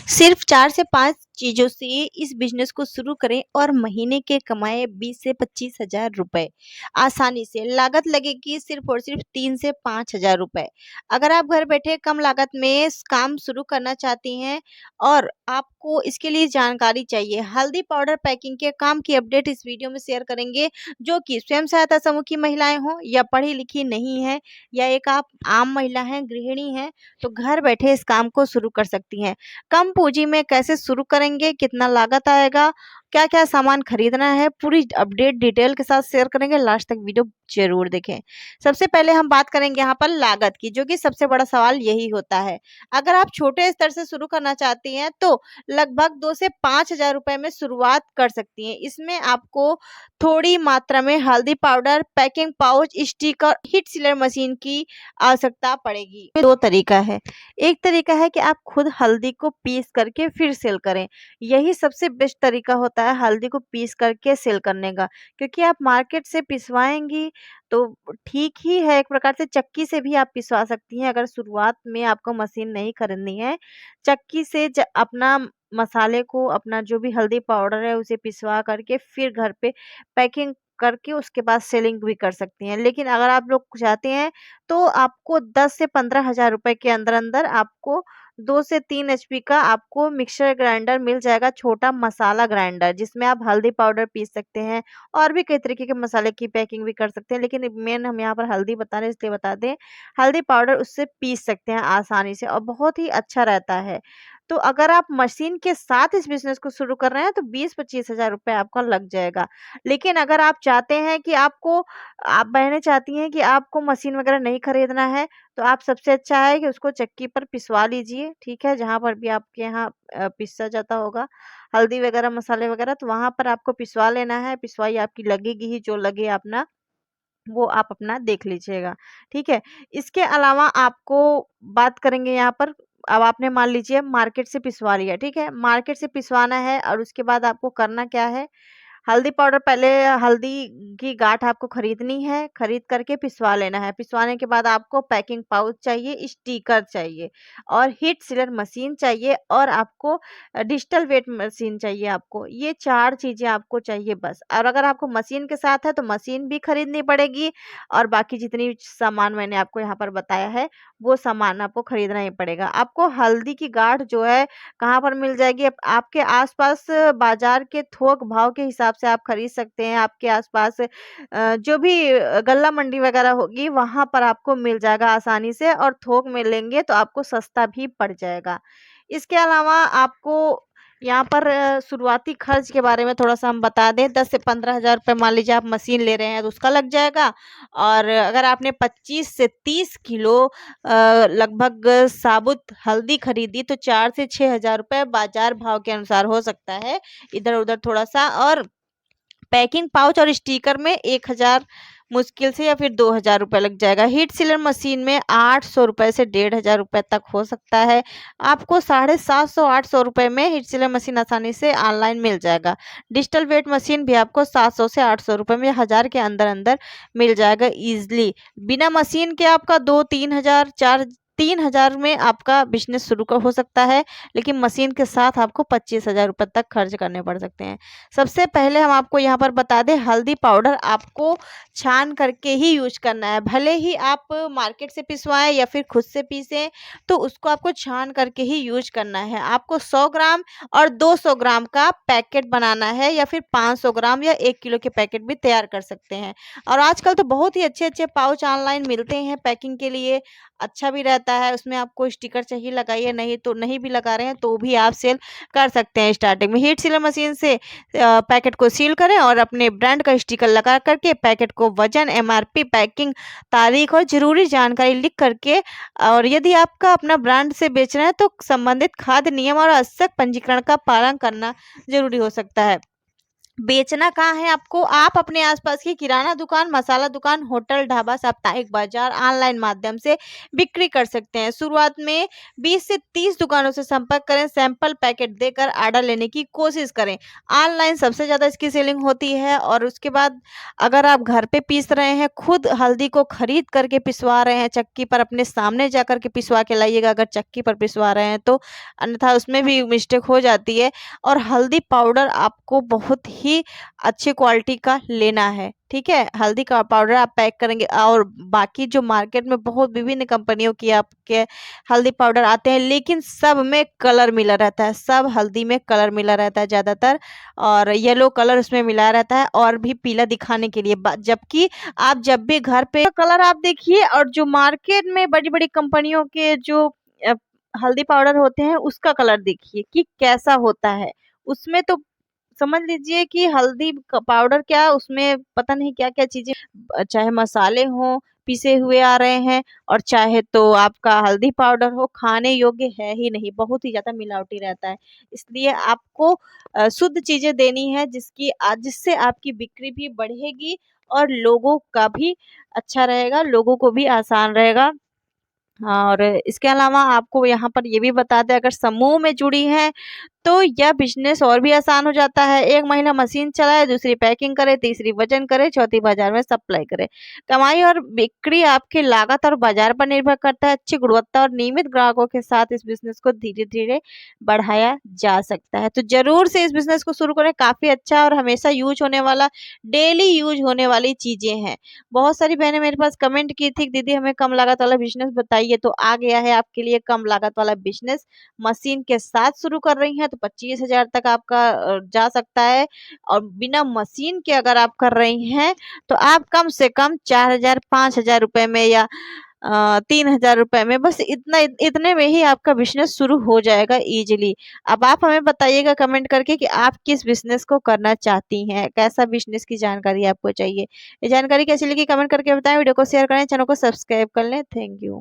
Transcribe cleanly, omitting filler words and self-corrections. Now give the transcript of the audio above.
सिर्फ 4 से 5 चीज़ों से इस बिज़नेस को शुरू करें और महीने के कमाएँ 20 से 25,000 रुपए आसानी से। लागत लगेगी सिर्फ और सिर्फ 3 से 5,000 रुपए। अगर आप घर बैठे कम लागत में स काम शुरू करना चाहती हैं और आपको इसके लिए जानकारी चाहिए, हल्दी पाउडर पैकिंग के काम की अपडेट इस वीडियो में शेयर करेंगे, जो कि स्वयं सहायता समूह की महिलाएँ हों या पढ़ी-लिखी नहीं हैं या एक आप आम महिला हैं, गृहिणी हैं, तो घर बैठे इस काम को शुरू कर सकती हैं। कम पूँजी में कैसे शुरू करेंगे, कितना लागत आएगा, क्या-क्या सामान खरीदना है, पूरी अपडेट डिटेल के साथ शेयर करेंगे, लास्ट तक वीडियो ज़रूर देखें। सबसे पहले हम बात करेंगे यहाँ पर लागत की, जो कि सबसे बड़ा सवाल यही होता है। अगर आप छोटे स्तर से शुरू करना चाहती हैं, तो लगभग 2 से 5,000 रुपए में शुरुआत कर सकती हैं। इसमें आपको थोड़ी मात्रा में हल्दी powder, packing pouch, sticker, heat sealer machine की आवश्यकता पड़ेगी। 2 तरीका है। एक तरीका है कि आप खुद हल्दी को पीस करके फिर सेल करें। यही सबसे बेस्ट तरीका होता है हल्दी को पीस करके सेल करने का, क्योंकि आप मार्केट से पिसवाएँगी तो ठीक ही है, एक प्रकार से चक्की से भी आप पिसवा सकती हैं अगर शुरुआत में आपको मशीन नहीं खरीदनी है। चक्की से अपना मसाले को, अपना जो भी हल्दी पाउडर है उसे पिसवा करके फिर घर पे पैकिंग करके उसके बाद सेलिंग भी कर सकती हैं। लेकिन अगर आप लोग चाहते हैं तो आपको 10 से 15,000 रुपए के अंदर-अंदर आपको 2 से 3 एचपी का आपको मिक्सर ग्राइंडर मिल जाएगा, छोटा मसाला ग्राइंडर, जिसमें आप हल्दी पाउडर पीस सकते हैं और भी कई तरीके के मसाले की पैकिंग भी कर सकते हैं। लेकिन मेन हम यहाँ पर हल्दी बता रहे हैं इसलिए बता दें, हल्दी पाउडर उससे पीस सकते हैं आसानी से और बहुत ही अच्छा रहता है। तो अगर आप मशीन के साथ इस बिज़नेस को शुरू कर रहे हैं तो 20-25 हज़ार रुपए आपका लग जाएगा। लेकिन अगर आप चाहते हैं कि आप बहनें चाहती हैं कि आपको मशीन वगैरह नहीं खरीदना है, तो आप सबसे अच्छा है कि उसको चक्की पर पिसवा लीजिए, ठीक है? जहाँ पर भी आपके यहाँ पीसा जाता होगा, हल्दी वगैरह, मसाले वगैरह, तो वहाँ पर आपको पिसवा लेना है। पिसवाई आपकी लगेगी ही, जो लगे अपना वो आप अपना देख लीजिएगा, ठीक है? इसके अलावा आपको बात करेंगे यहाँ पर, अब आपने मान लीजिए मार्केट से पिसवा लिया, ठीक है? मार्केट से पिसवाना है और उसके बाद आपको करना क्या है, हल्दी पाउडर, पहले हल्दी की गाँठ आपको खरीदनी है, खरीद करके पिसवा लेना है। पिसवाने के बाद आपको पैकिंग पाउच चाहिए, स्टिकर चाहिए और हीट सीलर मशीन चाहिए और आपको डिजिटल वेट मशीन चाहिए आपको। ये 4 चीज़ें आपको चाहिए बस। और अगर आपको मशीन के साथ है तो मशीन भी खरीदनी पड़ेगी और बाकी जितनी सामान मैंने आपको यहाँ पर बताया है, वो सामान आपको खरीदना ही पड़ेगा। आपको हल्दी की गाँठ जो है कहाँ पर मिल जाएगी? आपके आस-पास बाज़ार के थोक भाव के हिसाब से आप खरीद सकते हैं। आपके आस-पास जो भी गल्ला मंडी वगैरह होगी, वहाँ पर आपको मिल जाएगा आसानी से और थोक में लेंगे तो आपको सस्ता भी पड़ जाएगा। इसके अलावा आपको यहाँ पर शुरुआती खर्च के बारे में थोड़ा-सा हम बता दें, 10 से 15,000 रुपए मान लीजिए आप मशीन ले रहे हैं तो उसका लग जाएगा और अगर आपने 25 से 30 किलो लगभग साबुत हल्दी खरीदी तो 4 से 6,000 रुपए बाज़ार भाव के अनुसार हो सकता है, इधर-उधर थोड़ा-सा। और पैकिंग पाउच और स्टिकर में 1,000 मुश्किल से या फिर 2,000 रुपए लग जाएगा। हीट सीलर मशीन में 800 रुपए से 1,500 रुपए तक हो सकता है। आपको 750-800 रुपए में हीट सीलर मशीन आसानी से ऑनलाइन मिल जाएगा। डिजिटल वेट मशीन भी आपको 700 से 800 रुपए में 1,000 के अंदर-अंदर मिल जाएगा ईज़िली। बिना मशीन के आपका 2-3 हज़ार 3,000 में आपका बिज़नेस शुरू हो सकता है, लेकिन मशीन के साथ आपको 25,000 रुपए तक खर्च करने पड़ सकते हैं। सबसे पहले हम आपको यहाँ पर बता दें, हल्दी पाउडर आपको छान करके ही यूज़ करना है। भले ही आप मार्केट से पिसवाएँ या फिर खुद से पीसें, तो उसको आपको छान करके ही यूज़ करना है। आपको 100 ग्राम और 200 ग्राम का पैकेट बनाना है या फिर 500 ग्राम या 1 किलो के पैकेट भी तैयार कर सकते हैं। और आजकल तो बहुत ही अच्छे-अच्छे पाउच ऑनलाइन मिलते हैं पैकिंग के लिए, अच्छा भी रहता है। उसमें आपको स्टिकर चाहिए लगाइए, नहीं तो नहीं भी लगा रहे हैं तो भी आप सेल कर सकते हैं स्टार्टिंग में। हीट सीलर मशीन से पैकेट को सील करें और अपने ब्रांड का स्टिकर लगा करके पैकेट को वजन, एमआरपी, पैकिंग तारीख और ज़रूरी जानकारी लिख करके, और यदि आपका अपना ब्रांड से बेच रहे हैं तो संबंधित खाद्य नियम और आवश्यक पंजीकरण का पालन करना ज़रूरी हो सकता है। बेचना कहाँ है आपको? आप अपने आसपास की किराना दुकान, मसाला दुकान, होटल, ढाबा, साप्ताहिक बाजार, ऑनलाइन माध्यम से बिक्री कर सकते हैं। शुरुआत में 20 से 30 दुकानों से संपर्क करें, सैंपल पैकेट देकर ऑर्डर लेने की कोशिश करें। ऑनलाइन सबसे ज़्यादा इसकी सेलिंग होती है। और उसके बाद अगर आप घर पे पीस रहे हैं, खुद हल्दी को खरीद करके पिसवा रहे हैं चक्की पर, अपने सामने जा कर के पिसवा के लाइएगा अगर चक्की पर पिसवा रहे हैं तो, अन्यथा उसमें भी मिस्टेक हो जाती है। और हल्दी पाउडर आपको बहुत ही अच्छी क्वालिटी का लेना है, ठीक है? हल्दी का पाउडर आप पैक करेंगे, और बाकी जो मार्केट में बहुत विभिन्न कंपनियों की आपके हल्दी पाउडर आते हैं, लेकिन सब में कलर मिला रहता है, सब हल्दी में कलर मिला रहता है ज़्यादातर, और येलो कलर उसमें मिला रहता है और भी पीला दिखाने के लिए। जबकि आप जब भी घर पे कलर आप देखिए, और जो मार्केट में बड़ी-बड़ी कंपनियों के जो अ, हल्दी पाउडर होते हैं उसका कलर देखिए कि कैसा होता है। उसमें तो समझ लीजिए कि हल्दी क पाउडर क्या, उसमें पता नहीं क्या-क्या चीज़ें, चाहे मसाले हों, पिसे हुए आ रहे हैं, और चाहे तो आपका हल्दी पाउडर हो, खाने योग्य है ही नहीं, बहुत ही ज़्यादा मिलावटी रहता है। इसलिए आपको शुद्ध चीज़ें देनी है, जिससे आपकी बिक्री भी बढ़ेगी और लोगों का भी अच्छा रहेगा, लोगों को भी आसान रहेगा। और इसके अलावा आपको यहाँ पर ये भी बता दें, अगर समूह में जुड़ी हैं तो यह बिज़नेस और भी आसान हो जाता है। एक महिला मशीन चलाए, दूसरी पैकिंग करे, तीसरी वज़न करे, चौथी बाज़ार में सप्लाई करे। कमाई और बिक्री आपकी लागत और बाज़ार पर निर्भर करता है। अच्छी गुणवत्ता और नियमित ग्राहकों के साथ इस बिज़नेस को धीरे-धीरे बढ़ाया जा सकता है। तो ज़रूर से इस बिज़नेस को शुरू करें, काफ़ी अच्छा और हमेशा यूज़ होने वाला, डेली यूज़ होने वाली चीज़ें हैं। बहुत सारी बहनें मेरे पास कमेंट की थी, दीदी हमें कम लागत वाला बिज़नेस बताइए, तो आ गया है आपके लिए कम लागत वाला बिज़नेस। मशीन के साथ शुरू कर रही हैं तो 25,000 तक आपका जा सकता है, और बिना मशीन के अगर आप कर रही हैं तो आप कम से कम 4,000 5,000 रुपए में, या 3,000 रुपए में, बस इतने में ही आपका बिज़नेस शुरू हो जाएगा ईज़िली। अब आप हमें बताइएगा कमेंट करके कि आप किस बिज़नेस को करना चाहती हैं, कैसा बिज़नेस की जानकारी आपको चाहिए। ये जानकारी कैसी लगी कमेंट करके बताएँ, वीडियो को शेयर करें, चैनल को सब्सक्राइब कर लें। Thank you.